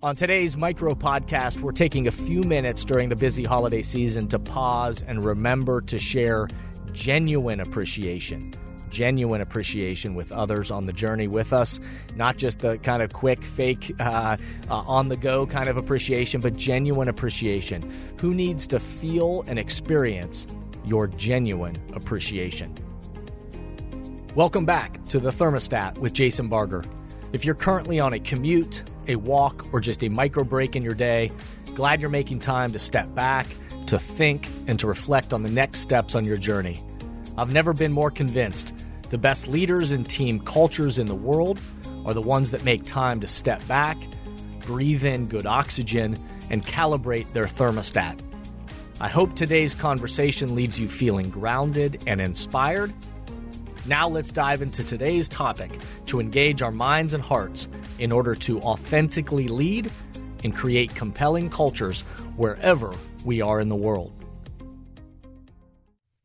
On today's micro podcast, we're taking a few minutes during the busy holiday season to pause and remember to share genuine appreciation with others on the journey with us. Not just the kind of quick, fake, on-the-go kind of appreciation, but genuine appreciation. Who needs to feel and experience your genuine appreciation? Welcome back to The Thermostat with Jason Barger. If you're currently on a commute, a walk, or just a micro break in your day, glad you're making time to step back, to think, and to reflect on the next steps on your journey. I've never been more convinced the best leaders and team cultures in the world are the ones that make time to step back, breathe in good oxygen, and calibrate their thermostat. I hope today's conversation leaves you feeling grounded and inspired. Now let's dive into today's topic to engage our minds and hearts in order to authentically lead and create compelling cultures wherever we are in the world.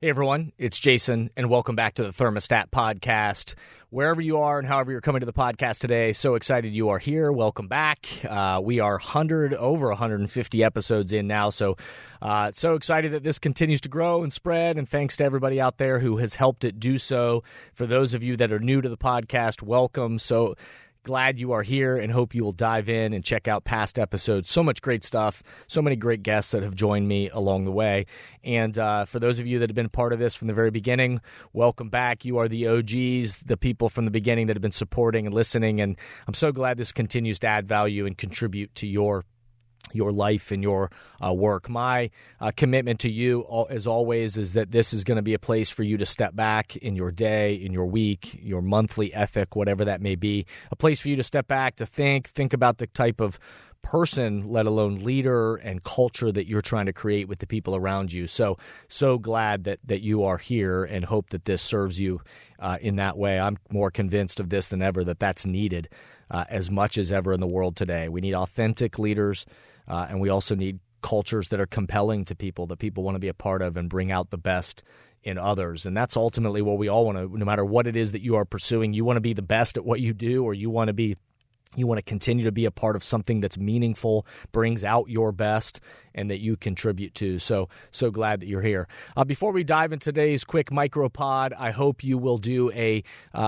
Hey everyone, it's Jason, and welcome back to the Thermostat Podcast. Wherever you are and however you're coming to the podcast today, so excited you are here. Welcome back. We are over 150 episodes in now, so excited that this continues to grow and spread, and thanks to everybody out there who has helped it do so. For those of you that are new to the podcast, welcome. So glad you are here and hope you will dive in and check out past episodes. So much great stuff, so many great guests that have joined me along the way. And for those of you that have been part of this from the very beginning, welcome back. You are the OGs, the people from the beginning that have been supporting and listening. And I'm so glad this continues to add value and contribute to your life and your work. My commitment to you, as always, is that this is going to be a place for you to step back in your day, in your week, your monthly ethic, whatever that may be. A place for you to step back, to think about the type of person, let alone leader and culture that you're trying to create with the people around you. So glad that you are here and hope that this serves you in that way. I'm more convinced of this than ever, that that's needed as much as ever in the world today. We need authentic leaders, and we also need cultures that are compelling to people, that people want to be a part of and bring out the best in others. And that's ultimately what we all want to, no matter what it is that you are pursuing. You want to be the best at what you do, or you want to continue to be a part of something that's meaningful, brings out your best, and that you contribute to. So glad that you're here. Before we dive into today's quick micropod, I hope you will do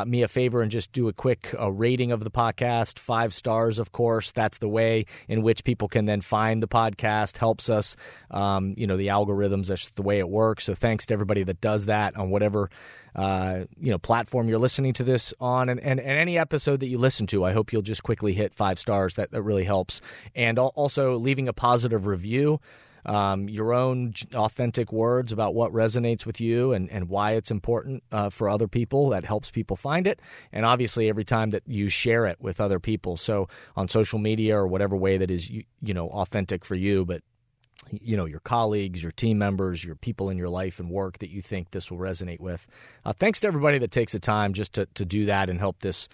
me a favor and just do a quick rating of the podcast. 5 stars, of course. That's the way in which people can then find the podcast. Helps us. The algorithms, that's the way it works. So thanks to everybody that does that on whatever platform you're listening to this on, and any episode that you listen to. I hope you'll just quickly hit 5 stars. That really helps. And also leaving a positive review, your own authentic words about what resonates with you and why it's important for other people. That helps people find it. And obviously every time that you share it with other people, so on social media or whatever way that is authentic for you, but your colleagues, your team members, your people in your life and work that you think this will resonate with. Thanks to everybody that takes the time just to do that and help this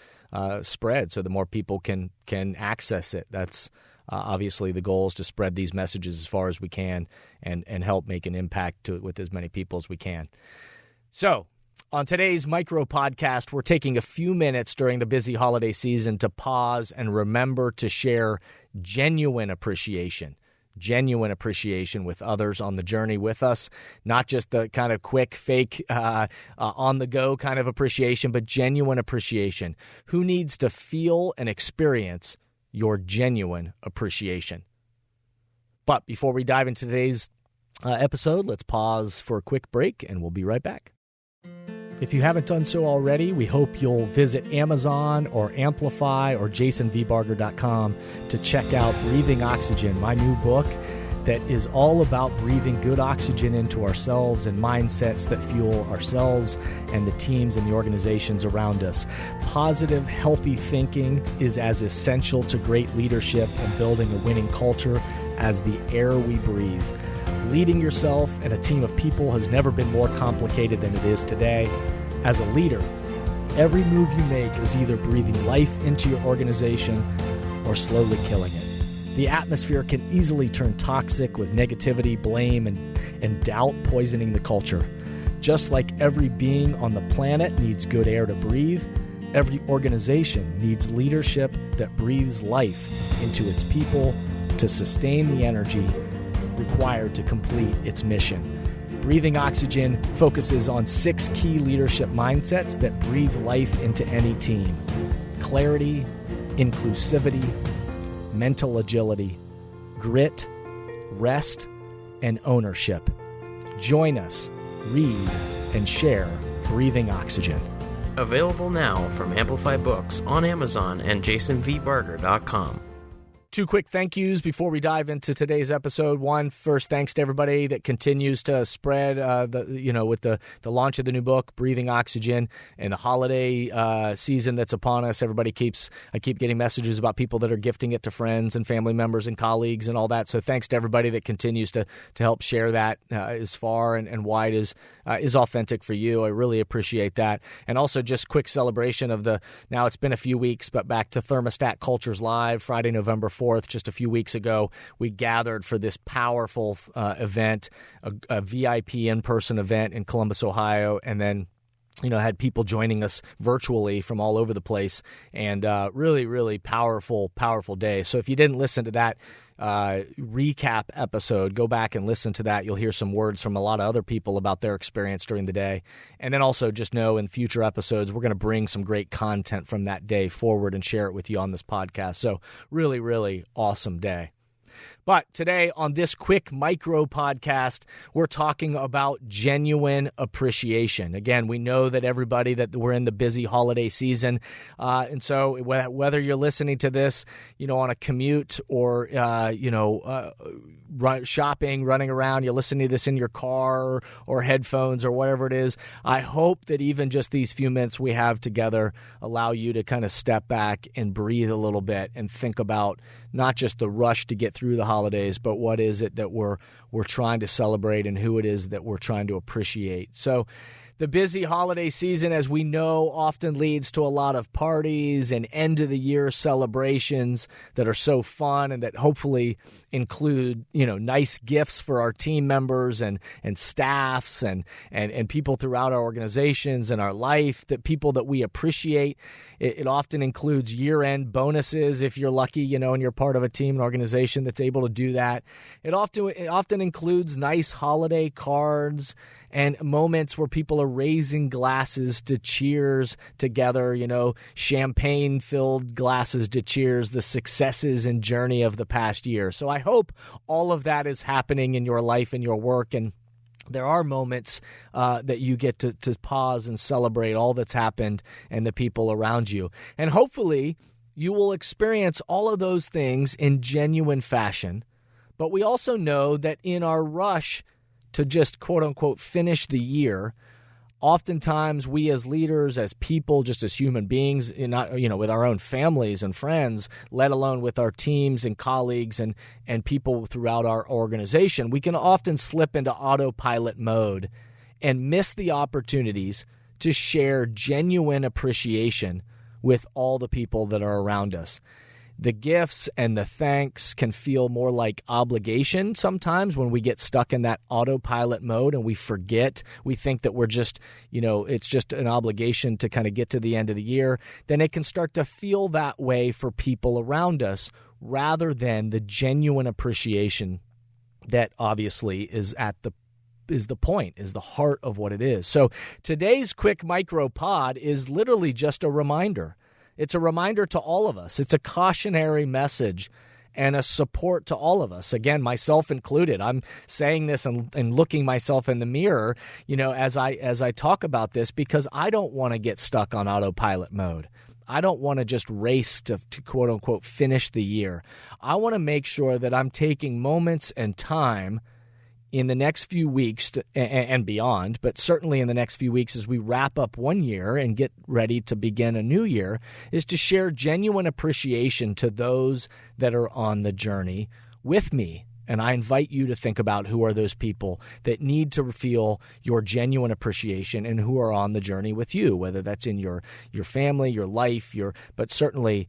spread, so the more people can access it. That's obviously the goal, is to spread these messages as far as we can and help make an impact with as many people as we can. So on today's micro podcast, we're taking a few minutes during the busy holiday season to pause and remember to share genuine appreciation with others on the journey with us. Not just the kind of quick, fake, on-the-go kind of appreciation, but genuine appreciation. Who needs to feel and experience your genuine appreciation? But before we dive into today's episode, let's pause for a quick break, and we'll be right back. If you haven't done so already, we hope you'll visit Amazon or Amplify or jasonvbarger.com to check out Breathing Oxygen, my new book that is all about breathing good oxygen into ourselves and mindsets that fuel ourselves and the teams and the organizations around us. Positive, healthy thinking is as essential to great leadership and building a winning culture as the air we breathe. Leading yourself and a team of people has never been more complicated than it is today. As a leader, every move you make is either breathing life into your organization or slowly killing it. The atmosphere can easily turn toxic with negativity, blame, and doubt poisoning the culture. Just like every being on the planet needs good air to breathe, Every organization needs leadership that breathes life into its people to sustain the energy required to complete its mission. Breathing Oxygen focuses on 6 key leadership mindsets that breathe life into any team: clarity, inclusivity, mental agility, grit, rest, and ownership. Join us, read, and share Breathing Oxygen. Available now from Amplify Books on Amazon and jasonvbarger.com. 2 quick thank yous before we dive into today's episode. One, first, thanks to everybody that continues to spread with the launch of the new book, Breathing Oxygen, and the holiday season that's upon us. I keep getting messages about people that are gifting it to friends and family members and colleagues and all that. So thanks to everybody that continues to help share that as far and wide as is authentic for you. I really appreciate that. And also just quick celebration of now it's been a few weeks, but back to Thermostat Cultures Live, Friday, November 4th, just a few weeks ago. We gathered for this powerful event, a VIP in-person event in Columbus, Ohio, and then had people joining us virtually from all over the place, and really, really powerful day. So if you didn't listen to that recap episode, go back and listen to that. You'll hear some words from a lot of other people about their experience during the day. And then also just know in future episodes, we're going to bring some great content from that day forward and share it with you on this podcast. So really, really awesome day. But today on this quick micro podcast, we're talking about genuine appreciation. Again, we know that everybody that we're in the busy holiday season. And so whether you're listening to this, on a commute or, shopping, running around, you're listening to this in your car or headphones or whatever it is, I hope that even just these few minutes we have together allow you to kind of step back and breathe a little bit and think about not just the rush to get through the holidays, but what is it that we're trying to celebrate and who it is that we're trying to appreciate. So the busy holiday season, as we know, often leads to a lot of parties and end-of-the-year celebrations that are so fun and that hopefully include, nice gifts for our team members and staffs and people throughout our organizations and our life, that people that we appreciate. It often includes year-end bonuses if you're lucky, and you're part of a team, an organization that's able to do that. It often includes nice holiday cards and moments where people are raising glasses to cheers together, champagne-filled glasses to cheers the successes and journey of the past year. So I hope all of that is happening in your life and your work, and there are moments that you get to pause and celebrate all that's happened and the people around you. And hopefully you will experience all of those things in genuine fashion. But we also know that in our rush to just quote-unquote finish the year, oftentimes we as leaders, as people, just as human beings, with our own families and friends, let alone with our teams and colleagues and people throughout our organization, we can often slip into autopilot mode and miss the opportunities to share genuine appreciation with all the people that are around us. The gifts and the thanks can feel more like obligation sometimes when we get stuck in that autopilot mode and we forget. We think that we're just, it's just an obligation to kind of get to the end of the year. Then it can start to feel that way for people around us rather than the genuine appreciation that obviously is the point, is the heart of what it is. So today's quick micro pod is literally just a reminder. It's a reminder to all of us. It's a cautionary message and a support to all of us. Again, myself included. I'm saying this and looking myself in the mirror, as I talk about this, because I don't want to get stuck on autopilot mode. I don't want to just race to quote unquote finish the year. I want to make sure that I'm taking moments and time in the next few weeks and beyond, but certainly in the next few weeks as we wrap up one year and get ready to begin a new year, is to share genuine appreciation to those that are on the journey with me. And I invite you to think about who are those people that need to feel your genuine appreciation and who are on the journey with you, whether that's in your family, your life, but certainly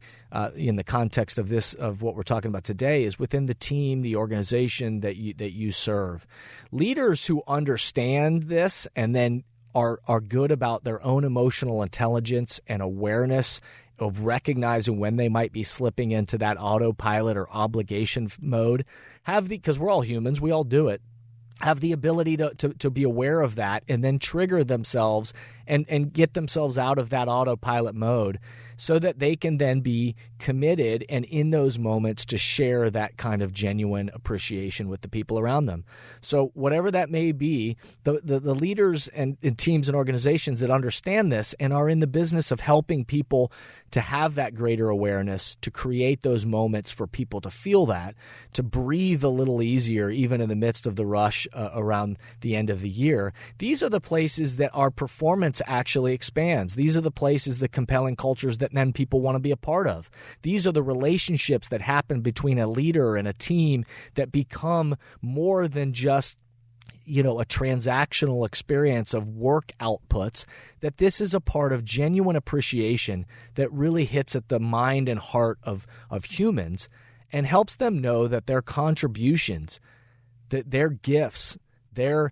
in the context of what we're talking about today is within the team, the organization that you serve. Leaders who understand this and then are good about their own emotional intelligence and awareness of recognizing when they might be slipping into that autopilot or obligation mode, because we're all humans, we all do it, have the ability to be aware of that and then trigger themselves and get themselves out of that autopilot mode so that they can then be committed and in those moments to share that kind of genuine appreciation with the people around them. So whatever that may be, the leaders and teams and organizations that understand this and are in the business of helping people to have that greater awareness, to create those moments for people to feel that, to breathe a little easier even in the midst of the rush around the end of the year, these are the places that our performance actually expands. These are the places, the compelling cultures that then people want to be a part of. These are the relationships that happen between a leader and a team that become more than just a transactional experience of work outputs, that this is a part of genuine appreciation that really hits at the mind and heart of humans and helps them know that their contributions, that their gifts, their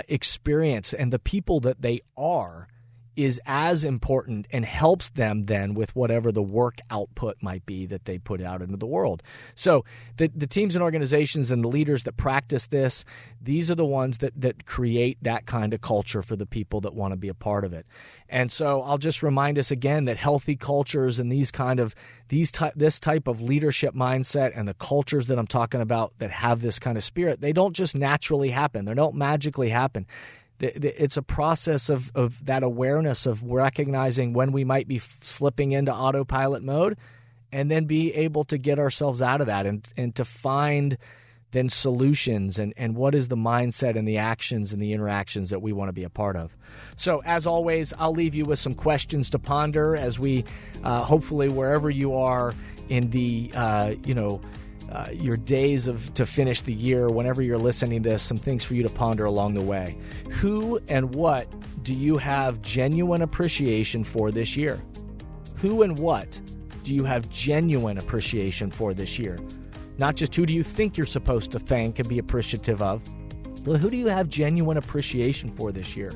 experience, and the people that they are is as important and helps them then with whatever the work output might be that they put out into the world. So the teams and organizations and the leaders that practice this, these are the ones that create that kind of culture for the people that want to be a part of it. And so I'll just remind us again that healthy cultures and this type of leadership mindset and the cultures that I'm talking about that have this kind of spirit, they don't just naturally happen. They don't magically happen. It's a process of that awareness of recognizing when we might be slipping into autopilot mode and then be able to get ourselves out of that and to find then solutions and what is the mindset and the actions and the interactions that we want to be a part of. So as always, I'll leave you with some questions to ponder as we hopefully wherever you are in the your days to finish the year, whenever you're listening to this, some things for you to ponder along the way. Who and what do you have genuine appreciation for this year? Who and what do you have genuine appreciation for this year? Not just who do you think you're supposed to thank and be appreciative of, but who do you have genuine appreciation for this year?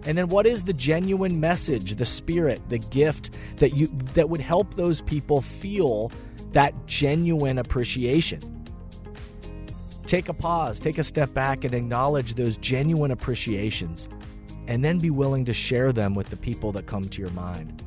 And then what is the genuine message, the spirit, the gift that would help those people feel that genuine appreciation? Take a pause, take a step back and acknowledge those genuine appreciations and then be willing to share them with the people that come to your mind.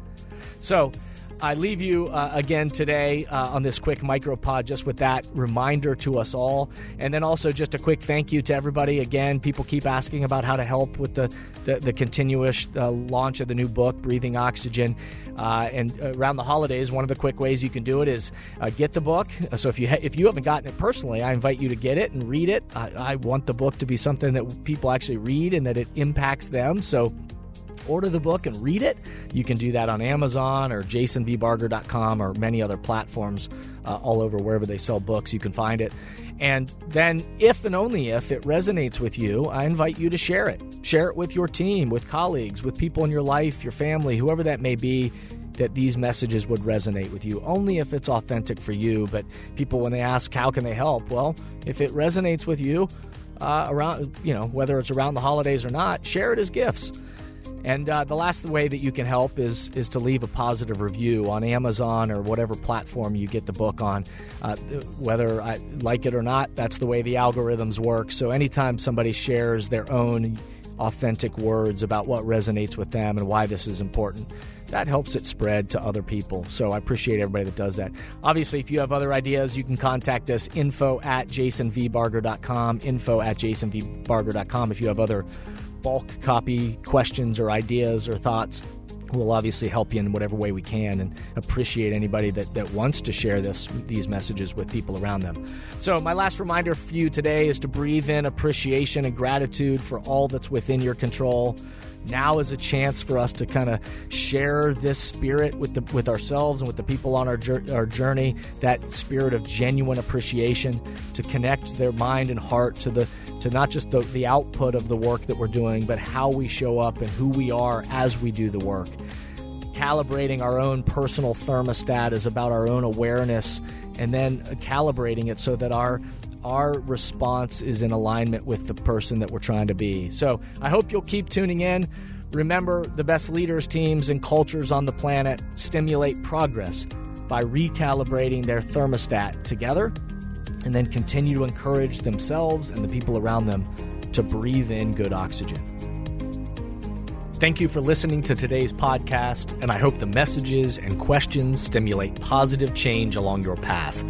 So I leave you again today on this quick micropod just with that reminder to us all. And then also just a quick thank you to everybody. Again, people keep asking about how to help with the continuous launch of the new book, Breathing Oxygen. And around the holidays, one of the quick ways you can do it is get the book. So if you haven't gotten it personally, I invite you to get it and read it. I want the book to be something that people actually read and that it impacts them. So order the book and read it. You can do that on Amazon or jasonvbarger.com or many other platforms all over wherever they sell books. You can find it. And then if and only if it resonates with you, I invite you to share it. Share it with your team, with colleagues, with people in your life, your family, whoever that may be, that these messages would resonate with you, only if it's authentic for you. But people, when they ask, how can they help? Well, if it resonates with you around, whether it's around the holidays or not, share it as gifts. And the last way that you can help is to leave a positive review on Amazon or whatever platform you get the book on. Whether I like it or not, that's the way the algorithms work. So anytime somebody shares their own authentic words about what resonates with them and why this is important, that helps it spread to other people. So I appreciate everybody that does that. Obviously, if you have other ideas, you can contact us, info@jasonvbarger.com, info@jasonvbarger.com. If you have other bulk copy questions or ideas or thoughts, we'll obviously help you in whatever way we can and appreciate anybody that wants to share these messages with people around them. So my last reminder for you today is to breathe in appreciation and gratitude for all that's within your control. Now is a chance for us to kind of share this spirit with ourselves and with the people on our journey, that spirit of genuine appreciation, to connect their mind and heart to not just the output of the work that we're doing, but how we show up and who we are as we do the work. Calibrating our own personal thermostat is about our own awareness, and then calibrating it so that our our response is in alignment with the person that we're trying to be. So I hope you'll keep tuning in. Remember, the best leaders, teams, and cultures on the planet stimulate progress by recalibrating their thermostat together, and then continue to encourage themselves and the people around them to breathe in good oxygen. Thank you for listening to today's podcast, and I hope the messages and questions stimulate positive change along your path.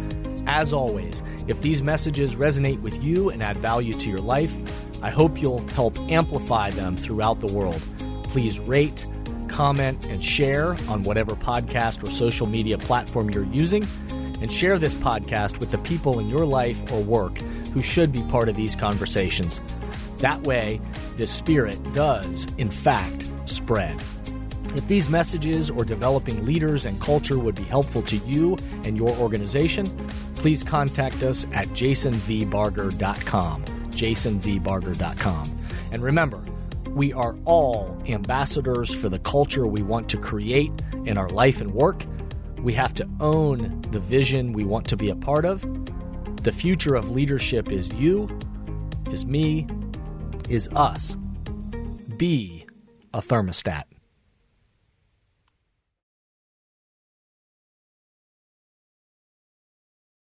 As always, if these messages resonate with you and add value to your life, I hope you'll help amplify them throughout the world. Please rate, comment, and share on whatever podcast or social media platform you're using, and share this podcast with the people in your life or work who should be part of these conversations. That way, this spirit does, in fact, spread. If these messages or developing leaders and culture would be helpful to you and your organization, please contact us at jasonvbarger.com, jasonvbarger.com. And remember, we are all ambassadors for the culture we want to create in our life and work. We have to own the vision we want to be a part of. The future of leadership is you, is me, is us. Be a thermostat.